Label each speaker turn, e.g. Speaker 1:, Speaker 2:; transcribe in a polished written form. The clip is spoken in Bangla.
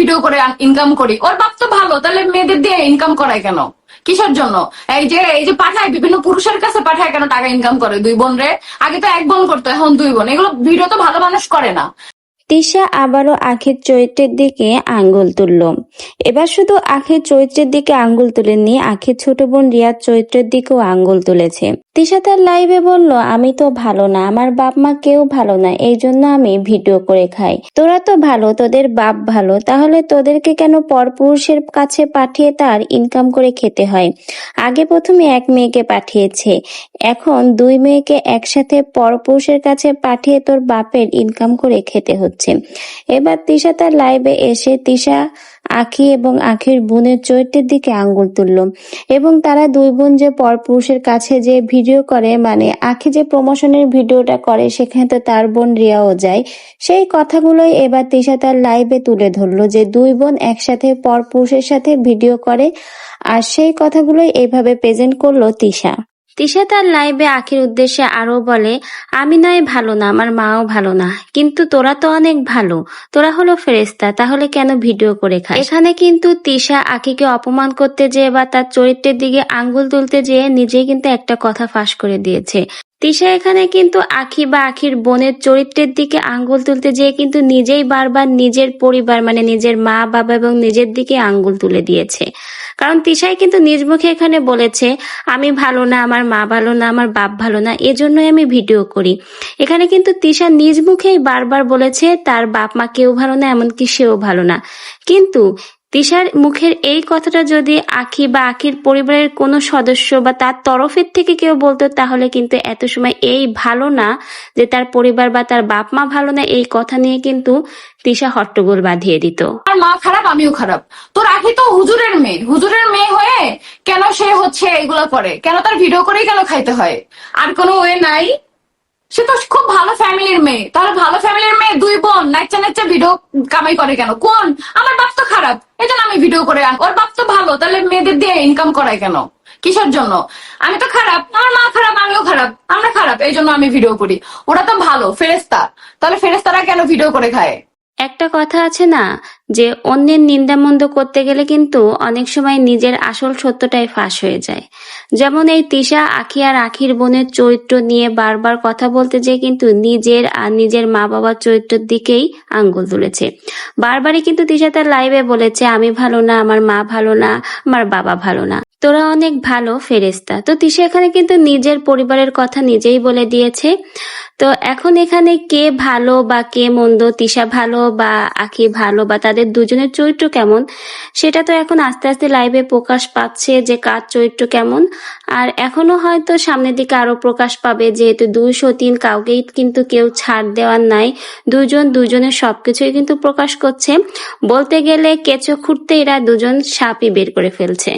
Speaker 1: ভিডিও করে ইনকাম করি। ওর বাপ তো ভালো, তাহলে মেয়েদের দিয়ে ইনকাম করায় কেন? কিসের জন্য? এই যে পাঠায়, বিভিন্ন পুরুষের কাছে পাঠায় কেন টাকা ইনকাম করে? দুই বোন রে, আগে তো এক বোন করতো, এখন দুই বোন। এগুলো ভিডিও তো ভালো মানুষ করে না।
Speaker 2: তিশা আবারও আখির চরিত্রের দিকে আঙ্গুল তুলল। এবার শুধু আখির চরিত্রের দিকে আঙ্গুল তুলেননি, আখির ছোট বোন রিয়ার চরিত্রের দিকেও আঙ্গুল তুলেছে। তিশা তার লাইভে বলল, আমি তো ভালো না, আমার বাপ মা কেউ ভালো না, এই জন্য আমি ভিডিও করে খাই। তোরা তো ভালো, তোদের বাপ ভালো, তাহলে তোদেরকে কেন পরপুরুষের কাছে পাঠিয়ে তার ইনকাম করে খেতে হয়? আগে প্রথমে এক মেয়েকে পাঠিয়েছে, এখন দুই মেয়েকে একসাথে পরপুরুষের কাছে পাঠিয়ে তোর বাপের ইনকাম করে খেতে হচ্ছে। এবার তিশা তার লাইভে এসে তিশা, আখি এবং আখির বোনের চরিত্রের দিকে আঙ্গুল তুলল এবং তারা দুই বোন যে পরপুরুষের কাছে যে ভিডিও করে, মানে আখি যে প্রমোশনের ভিডিওটা করে সেখানে তো তার বোন রিয়াও যায়, সেই কথাগুলোই এবার তিশা তার লাইভে তুলে ধরলো যে দুই বোন একসাথে পরপুরুষের সাথে ভিডিও করে, আর সেই কথাগুলোই এইভাবে প্রেজেন্ট করলো তিশা। তিশা তার লাইভে আখির উদ্দেশ্যে আরো বলে, আমি নয় ভালো না, আমার মাও ভালো না, কিন্তু তোরা তো অনেক ভালো, তোরা হলো ফেরেশতা, তাহলে কেন ভিডিও করে খাস? এখানে কিন্তু তিশা আখিকে অপমান করতে যেয়ে বা তার চরিত্রের দিকে আঙ্গুল তুলতে যেয়ে নিজেই কিন্তু একটা কথা ফাঁস করে দিয়েছে। তিশা এখানে কিন্তু আখি বা আখির বোনের চরিত্রের দিকে আঙ্গুল তুলতে যেয়ে কিন্তু নিজেই বারবার নিজের পরিবার মানে নিজের মা বাবা এবং নিজের দিকে আঙ্গুল তুলে দিয়েছে। কারণ তিশাই কিন্তু নিজ মুখে এখানে বলেছে, আমি ভালো না, আমার মা ভালো না, আমার বাপ ভালো না, এজন্যই আমি ভিডিও করি। এখানে কিন্তু তিশা নিজ মুখেই বারবার বলেছে তার বাপ মা কেউ ভালো না, এমনকি সেও ভালো না। কিন্তু তিশার মুখের এই কথাটা যদি আখি বা আখির পরিবারের কোনো সদস্য বা তার তরফের থেকে কেউ বলতো, তাহলে কিন্তু এত সময় এই ভালো না যে তার পরিবার বা তার বাপ মা ভালো না এই কথা নিয়ে কিন্তু তিশা হট্টগোল বাঁধিয়ে দিত।
Speaker 1: আর মা খারাপ, আমিও খারাপ। তোর আখি তো হুজুরের মেয়ে, হুজুরের মেয়ে হয়ে কেন সে হচ্ছে এগুলো করে? কেন তার ভিডিও করেই কেন খাইতে হয়? আর কোনো ওয়ে নাই? সে তো খুব ভালো ফ্যামিলির মেয়ে, তাহলে ভালো ফ্যামিলির মেয়ে দুই বোন নাচা নাচা ভিডিও কামাই করে কেন? কোন? আমার বাপ তো খারাপ, এই জন্য আমি ভিডিও করে। ওর বাপ তো ভালো, তাহলে মেয়েদের দিয়ে ইনকাম করায় কেন? কিসের জন্য? আমি তো খারাপ, আমার মা খারাপ, আমিও খারাপ, আমরা খারাপ, এই জন্য আমি ভিডিও করি। ওরা তো ভালো, ফেরেস্তা, তাহলে ফেরেস্তারা কেন ভিডিও করে খায়?
Speaker 2: একটা কথা আছে না, যে অন্যের নিন্দামন্দ করতে গেলে কিন্তু অনেক সময় নিজের আসল সত্যটাই ফাঁস হয়ে যায়। যেমন এই তিশা আখি আর আখির বোনের চরিত্র নিয়ে বারবার কথা বলতে যেয়ে কিন্তু নিজের আর নিজের মা বাবার চরিত্রের দিকেই আঙ্গুল তুলেছে। বারবারই কিন্তু তিশা তার লাইভে বলেছে, আমি ভালো না, আমার মা ভালো না, আমার বাবা ভালো না, তোরা অনেক ভালো ফেরেশতা। তো তিশা এখানে কিন্তু নিজের পরিবারের কথা নিজেই বলে দিয়েছে। তো এখন এখানে কে ভালো বা কে মন্দ, তিশা ভালো বা আখি ভালো বা তাদের দুজনের চরিত্র কেমন, সেটা তো এখন আস্তে আস্তে লাইভে প্রকাশ পাচ্ছে যে কার চরিত্র কেমন। আর এখনো হয়তো সামনের দিকে আরো প্রকাশ পাবে, যেহেতু 203 কাউকেই কিন্তু কেউ ছাড় দেওয়ার নাই, দুজনের সবকিছুই কিন্তু প্রকাশ করছে। বলতে গেলে কেঁচো খুঁড়তে এরা দুজন সাপই বের করে ফেলছে।